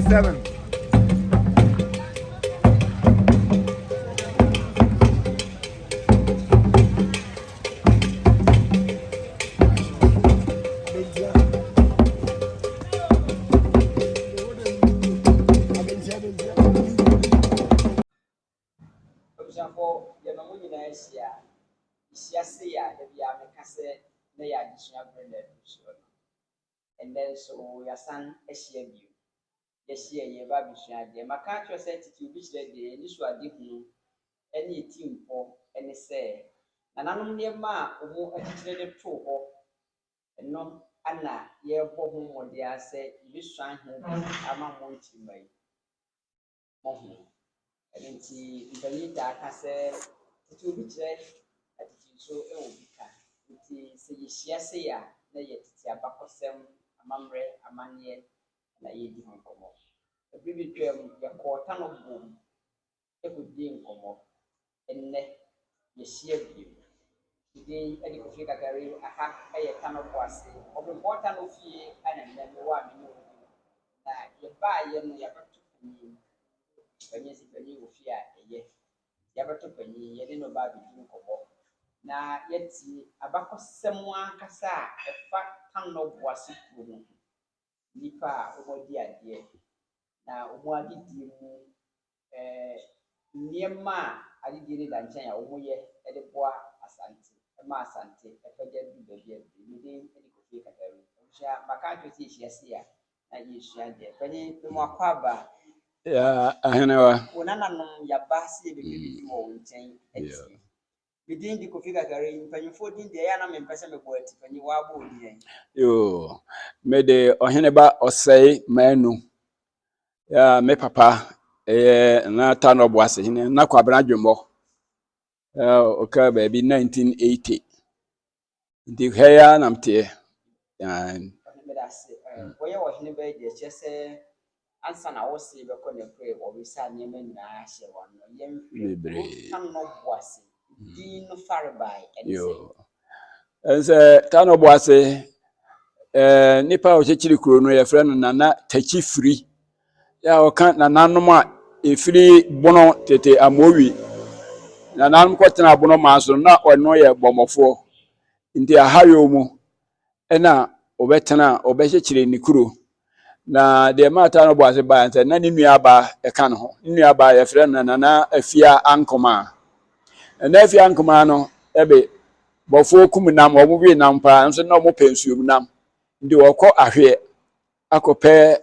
7. For the Mamunia, Siasia, the Yamacase, they are discovered. And then so your son, a sheer view. Yes, ye, Baby Shad, the Macaco said to which the initial didn't any team for any say. And I'm near Ma, who educated true, and no Anna, ye home or dear say, you shine home, I'm a mountain by Mohu. And nti mpanita aka sɛ tete obi kyerɛ atete nso wɔ bi ka nti sɛ yɛhyia se a na yɛ tete abakɔsɛm amammerɛ amanneɛ na yɛdi ho nkɔmmɔ ɛbere bi twam yɛkɔɔ Tanoboase ɛkɔdi nkɔmmɔ ɛnnɛ yɛhyia bio din ɛde kɔfiri kakari aha ɛyɛ Tanoboase Obreampon Tano fie ana nnɛ mewɔ a mene wɔ bi na yɛbaayɛ no yɛbɛto panyin Penny will fear a year. Yabato penny, yet no baby kobo. Na yet abako someone cassa, a fat Tanoboase woman. Nipa over dear. Now, what did you near ma? I did it and China, Omoye, at the bois Asante, a ma Asante, a pageant baby, within any coffee category. Macaco see she has here, and you shall get penny to more quaba. Yeah, ahenewa. Onana no ya basi bebibi wo nchen eti. Bidin di kofi kakare mpanyifo din de ya na mempese mebo eti panyi wa abo odi. Yo, me de oheneba osei manu. Ya me papa na Tanoboase hine na kwabra dwembo. Oka baby 1980. Ndi heya namte. Me da se wo ye wo hine be de chese ansa na wo se be ko ne pray wo be sa nyema nyina ahye won no yem Tanoboase din no farbai yo ense Tanoboase nipa o chechiri kuro no ye frɛ no nana tachi free ya o kan nananom a efiri bono tete amowi nananom ko tena bono maso na ɔno ye bomofo nti ahayo mu ɛna obetena obehechiri ni kuro na de ma Tanoboase ba nse na ni nua ba ɛka no ho nua ba ye frɛ no nana afia ankoma na afia ankoma no ebe bofo kum nam obubi nam pa nso na mo pensuom nam ndi wokɔ ahwe akɔpɛ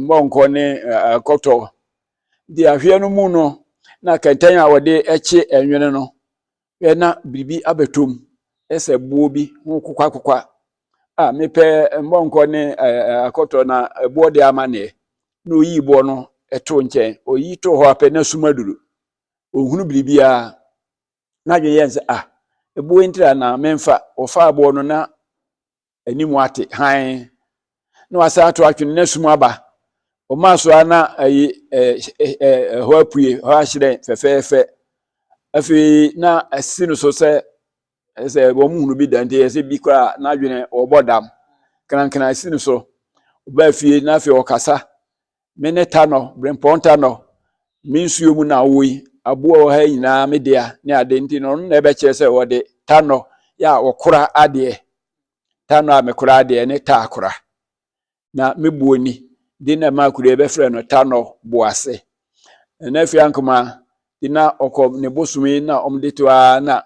mbonko ne akɔtɔ di ahwe no mu no na kɛntɛn a wɔde ɛkye enwene no na bibi abetom ɛsɛ buo bi ho kokwa a mepɛ mbonko ne akɔtɔ na buo de amane na oyi buo no ɛto nkyɛn oyi to hɔ apɛ na sumaduru ohunu bibia na dwe yense ebuo ntira na memfa ofa abo no na animu ate han na wasa ato atwene na sum aba o maso ana ayi ho apue ho ahyire fefefe afi na asinu so se bo muhunu bi dante ese bi kwa na adwene obodam krankran asinu so ba fie na afi okasa mene Tano Obreampon Tano minsuo mu na woyi abo ha nyina media ne ade nti no na ebe kire se wode Tano ya okora ade Tano a mekora ade ne ta akora na mebuoni di na makuru ebe frɛ no Tanoboase na fi ankoma di na okom ne bosumi na omde to na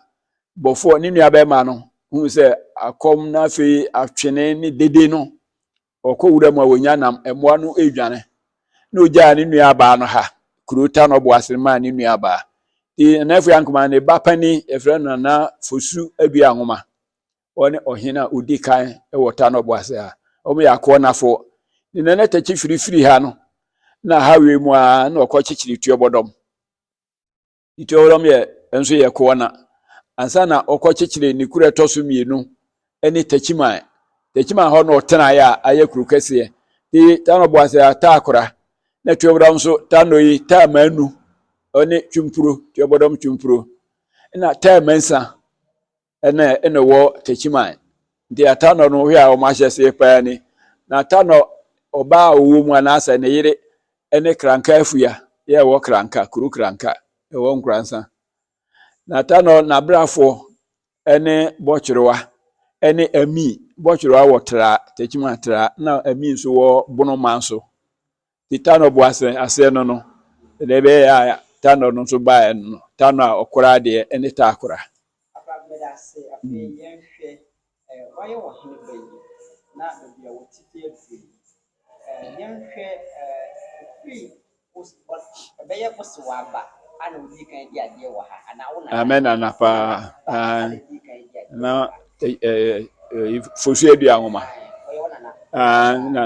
bofo ni nua be ma no hu se akom na fi atwene ni dede no okowura mu awonya nam emoa no edwane na ogya ni nua ba no ha kuro Tanoboase ma ni nua ba di na fi ankoma ne ba pani e frɛ no na fosu abia nwoma one ohina udi kan e wo Tanoboase a omo yakọ nafo ni na tachi free ha no na hawe mu a na okọchichiri tuobodom ituobodom ye enso ye ko na ansa na okọchichiri ni kura toso mienu eni tachiman ho no tena ya aye kuru kese di Tanoboase ata akora na tuobodom so Tanoyi ta manu oni twumpuro tuobodom twumpuro na ta mensa ene wo tachiman di Tano no hwe a o ma hyese pa ni na Tano oba owo mu anasa ne yere ene kranka afua ye wo kranka kuru kranka e wo nkransa na Tano na brafo ene bochirwa ene ami bochirwa wotra techima tra na ami nso wo bono manso ti Tanoboase ase no lebe ya Tano no so ba no Tano a okora de ene ta akora Apabeda se afi yenhwe waye wo hene bayi na bia wo titie fi yenhwe fi bɛyɛ kɔsi waba ana odi kan di adeɛ wɔ ha ana wo na amen anapa na fosu edua ngoma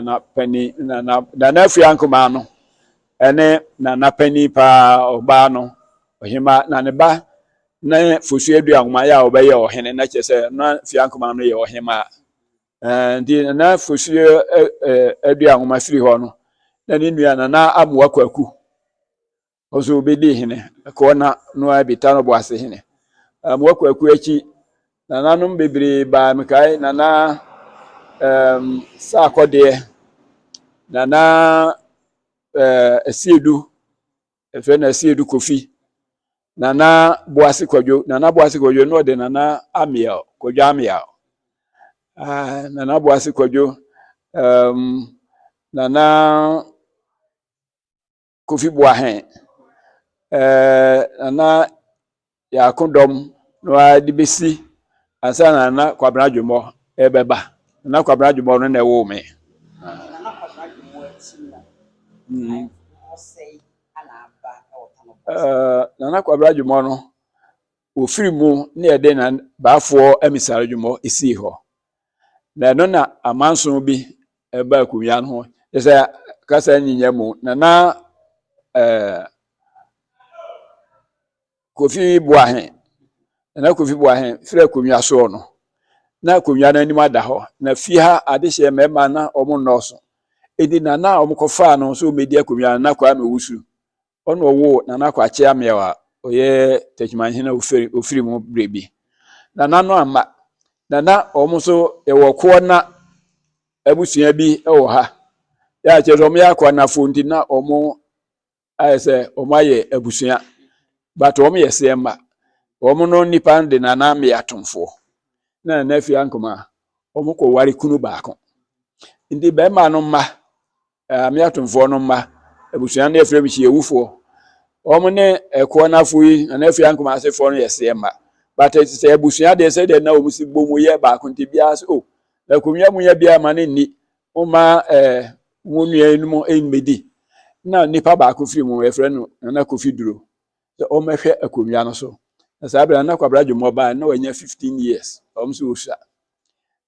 na pani na afia nkoma no ene na pani pa oba no ohima na ne ba na fosu edua ngoma ya obɛyɛ ohene na kyese na afia nkoma no yɛ ohima ndi na fosu edua ngoma firi hɔ no na ne nua na amoa kwaku ozo bedi hene ko na no abi Tanoboase hene amoa kwaku achi na nanum bebre ba mekai na sa akode na asiedu efe na asiedu kofi na Boase kwadwo na Boase kwadwo no de na amia kwadwo amia na Boase kwadwo na kofi boahen na ya kondom no adi besi ansa na kwabra dwumo ebeba na kwabra dwumo no na ewo me na kwabra dwumo atina sei ana aba na kwabra dwumo no ofiri mu na ede na baafo amisare dwumo esi ho na no na amanso bi eba akunya no ese kasa nyinya mu na kofi boahen na kofi boahen fira akunya so no na akunya na anim ada ho na fi ha adehye mema na omo noso edi na omokofa no so medi akunya na kwa me wusu ono wo na kwa che amewa oye techimanhina ofiri mu brebi na no ama na omo so ewo ko na abusua bi ewo ha ya che omo ya kwa na fonti na omo ayese omo aye abusua but omo yese mba omo no nipa de na me atomfo na afia nkoma omo ko wari kunu baako ndi be ma no mma me atomfo no mma abusua na efre bi ewufo omo ne eko na afuyi na afia nkoma asefo no yese mba but se abusua de se de na omo si bomu ye baako nti bia so na kunwa mu ya bia ma ne ni uma wonua enum enmedi na nipa baako firi mu efre no na kofi duro so omo hwe akunwa no so na sabra na kwabra dwumo ba na wanya 15 years omo so osha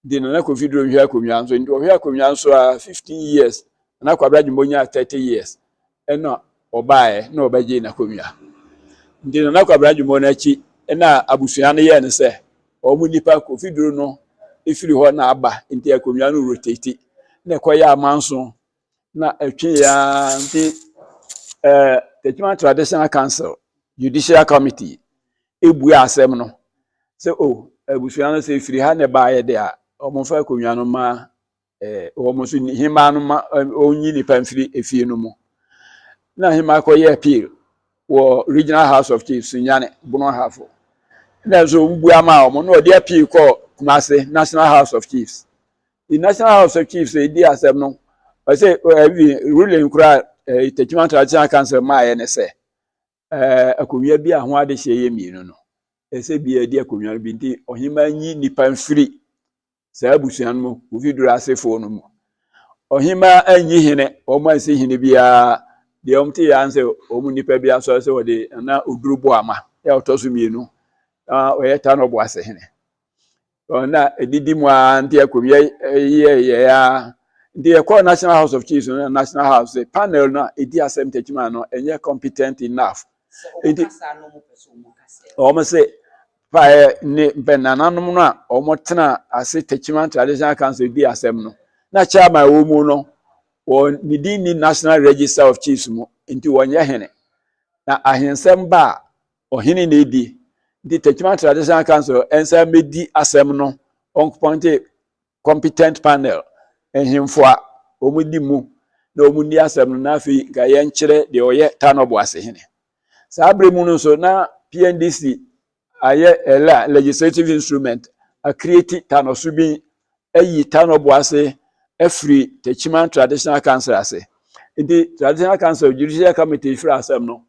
di na kofi duro hwe akunwa so ndi hwe akunwa so 15 years na kwabra dwumo nya 30 years ena obae na obaje na kunwa ndi na kwabra dwumo na chi na abusua no ye ne se omo nipa kofi duro no efiri ho na aba nti akunwa no rotate na koya amanso na atwe ya nti the Traditional Council Judicial Committee ebu asem no se abusua no se efiri ha ne baaye de a omofa akunwa no ma omo so hima no ma onyi ni pamfiri efie no mu na hima ko ye appeal wo Regional House of Chiefs nyane bono hafo na so mbu ama omo no de appeal ko Kumase National House of Chiefs. The National House of Chiefs dey asem no I say ruling kura Techman Traditional Council ma ye ne se akunwa bi aho ade hye ye mienu no ese bi edi akunwa bi nti ohima nyi nipa mfiri sa abusua no ovidura asefo no mu ohima anyi hene omo ansi hene bia de omte ya anse omu nipa bia so se wode na odurubo ama ya otoso mienu oye Tanoboase hene na edidi mu anti akunwa ye ya the National House of Chiefs and National House panel na edi asem Techman no enye competent enough omo se pa ne benananom no a omo tena ase Techman Traditional Council di asem no na chairman wo mu no wo nidi ni National Register of Chiefs mu nti wonye hene na ahensem ba ohene na edi di Techman Traditional Council ensa medi asem no on point competent panel ehimfoa omudi mu na omundi asem na afi ga ye nkyere de oye Tanoboase hene sa abre mu no so na PNDC aye legislative instrument a create Tano so bi ayi Tanoboase every Techiman Traditional Council ase the Traditional Council Judicial Committee for asem no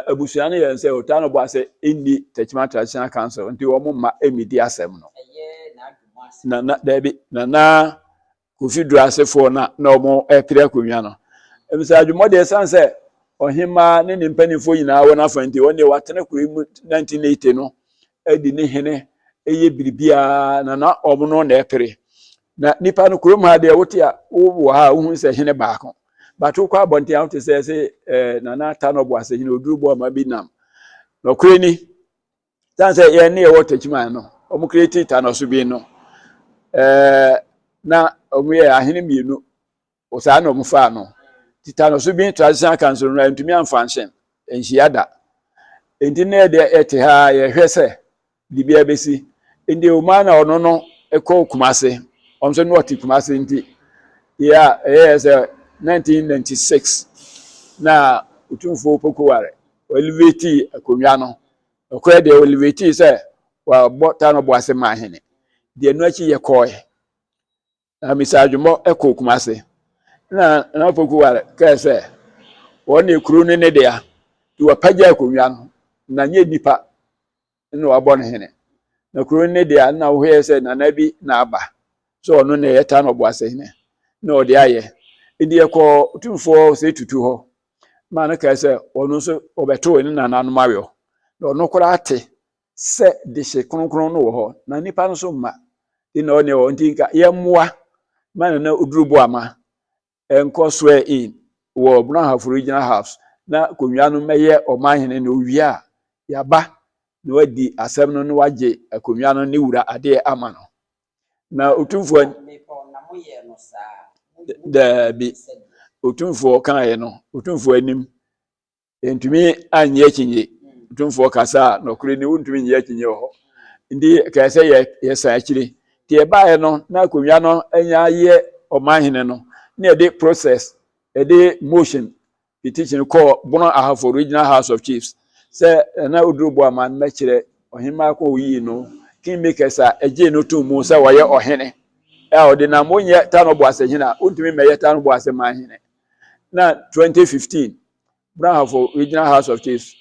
abusuane ye se Tanoboase indi Techiman Traditional Council nti wo ma emidi asem no na debi na Kofi asefo na omo epire akonwa no ebisa adwumo de sanse ohima ne nimpanifo nyina wona afanti wonde watene kuri 1980 no edi ne hene eye biribia na omo no na epire na nipa no kurom ha de wote a wo ha wo hu se hene baako batu kwa bonte out se na Tanoboase hene odurubo ma bi nam no kure ni sanse ye ne ye wotachiman no omo create Tano so bi no na omuye ahene mienu osa na omufa no Tano so bi Traditional Council no ntumi amfanshen enhiada enti na de ete ha ye hwese bibia besi enti o ma na ono no ekọ Kumase omso no oti Kumase nti ya yes 1996 na utumfo pokoware elevate akonwa no okọ de elevate se wa bo Tanoboase ma hene de enu achi ye koye na misadwumo ekọ Kumase na pokoware kese woni ekuru ne de ya ti wapaja akonwa no na nye nipa na wabọ ne hene na kuru ne de ya na wo hye na nabi na aba so ono na ye Tanoboase hene na odi aye ndi ekọ utumfo se tutu ho ma na kese ono so obeto ni na nanu mawo na ono kura ate se de hye kronkron no wo ho na nipa no so ma ina one wo ntinka ye moa ma na odurubo ama enko swear in wo Obreampon Regional House na konwa no meye omahene na owia ya ba na wadi asem no waje akonwa no ne wura ade ama no na utumfo da bi utumfo kan ye no utumfo anim entumi anye akinye utumfo kasa no kure ni untumi nye akinye ho ndi ka se ye sa akire ti e ba ye no na akonwa no anya ye omahene no na de process de motion petition call Obreampon Regional House of Chiefs se na odurubo ama na kire ohima ko yi no kingmakers a eje no to mu se wo ye ohene odi na monye Tanoboase hina untumi meye Tanoboase ma hine na 2015 Obreampon Regional House of Chiefs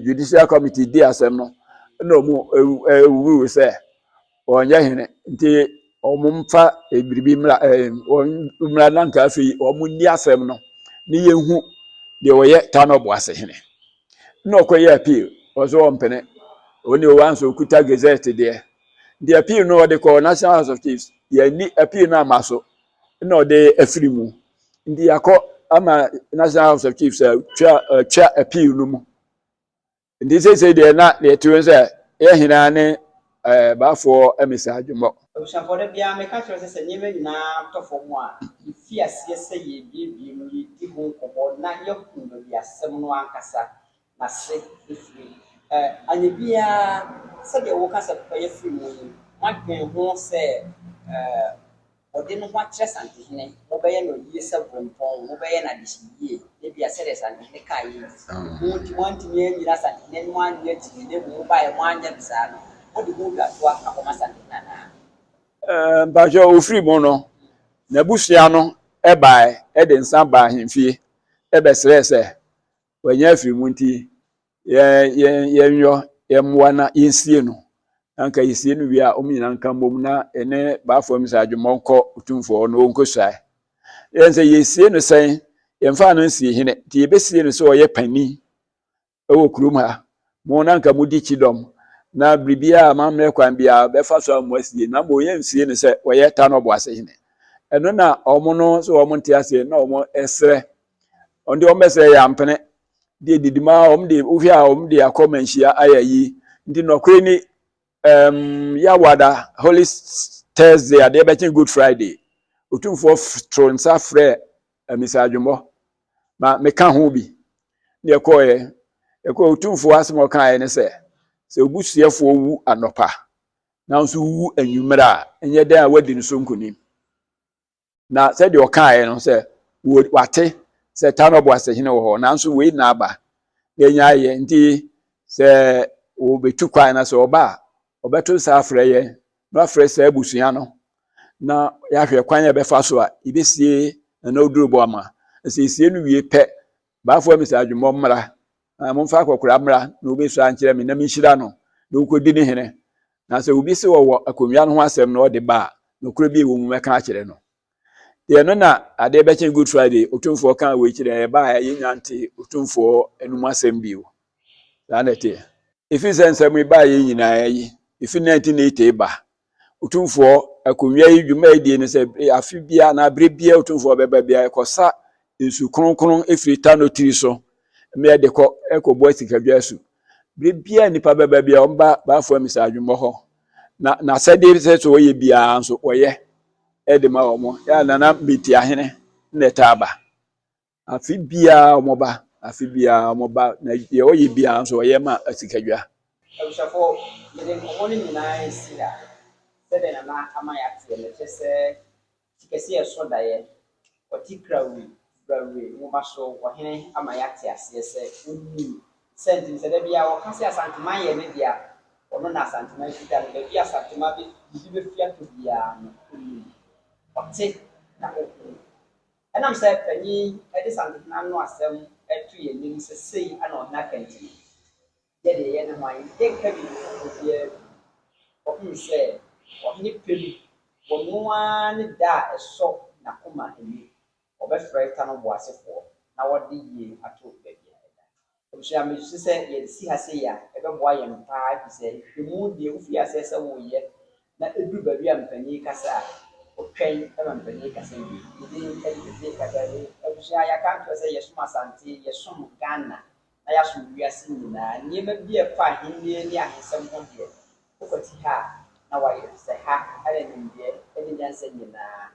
Judicial Committee di asem no na mu wu se onye hine nti omumfa ebiribi mra na nka afi omunni asem no ni yehu de woye Tanoboase hine na okoye appeal ozo ompene oni o wanso okuta gazette de the appeal no de ko National House of Chiefs ya ni appeal na maso no de afirimu ndi yakọ ama National House of Chiefs twa appeal no mu ndi say de na le tuwe say ye hina ne bafo emisa adwumo Obreampon de bia me ka kire se nyeme nyina tofo mu a ifi ase se ye bie mu yi di ho kobo na ye kunu bia asem no ankasa na se ifiri anye bia se de wo kasa ye firi mu yi madwen ho se odi no ho akire Asante hene wo be ye no yi se Obreampon wo be ye na dihie e bia se de Asante hene ka yi wo ti wanti me nyira Asante hene no anye ti ne wo ba ye mo anya bisa no odi ho bia to akoma Asante na bajo ofri mo no na busia no ebai e de nsan ba hemfie e be srese wanya afri mu nti ye nyo ye mwa na yensie no anka yesie no wi a omnyina nka mbom na ene bafo emisa adwumo nko utumfo no onkosai yense yesie no sen yemfa no nsie hene ti yebesie no so oye pani ewo kurum ha mo na nka mudi chidom na bribia amamre kwan bia be fa so amoasie na mo yensie no se oye Tanoboase hene eno na omo no so omo ntiase na omo esre onde omo esre ya mpene de didima omde uhia omde akomanhia ayayi ndi nokwe ni ya wada Holy Thursday ade be Good Friday utumfo tronsa frɛ emisa adwumo ma meka ho bi ne ekoye utumfo asemo kan ne se obusuefo wu anopa na nso wu anwumra enye dan a wadi nso nkonim na said your car no say would wate say Tanoboase hene wo ho nanso we na aba enya ye nti say wo betu kwan na so oba obeto sa afre ye no afre sa abusua no na ya hwe kwan ya befa so a ibesie na oduro bo ama sie no wie pe baafo mi sa adwumọ mmra mo mfa akokora mmra na obesu ankyere me na mi hyira no na okodi ne hene na se obi se wo akonwia no ho asem na ode ba no kuro bi wo mu meka akere no ye no na ade be chen Good Friday otumfo kan we kire ba ye nyante otumfo enum asem bi wo na nete ifi sense mu ba ye nyina yi ifi 1980 ba otumfo akonwia yi dwuma yi ne se afi bia na abre bia otumfo beba bia ekosa nsu kronkron efiri Tano tiri so me de ko ekobo sikadwa su bre bia nipa beba bia omba baafo amisa adwumọ ho na sede se so ye bia nso oye edema omo ya na beti ahene netaba afi bia omoba afi bia omoba na ye oye bia nso oye ma asikadwa Abushafo yede nkomo ni nyinaa esi a sede na ama ya te le chese tikesi eso daye otikrawi brawi mo baso ohene ama ya te ase se onni senti sede bia o kase Asante man ye ne dia ono na Asante man fita ne bia Asante man bi be fia to bia no onni ote na okwu enam se panyi edi Asante man no asem etu ye nim se sei ana na kanti yede ye ne hwan de ka bi ye o se o ni pelu wo noa ne da eso na koma eni obefrɛ Tanoboase fo na wode yie ato baabi a ɛda obusua me se ye si ha se ya ɛbɛboa yɛ mpa bi se hwemu de ofi ase se wo ye na edu baabi a mpanyi kasa otwɛn ɛma mpanyi kasa bi de kasa ni obusua ya kan to se ye som Asante ye som Ghana na ya som wiase nyinaa niema bi e fa hinne ni ahesem ho de okoti ha na wa ye se ha ale ni de ɛne nyansa nyinaa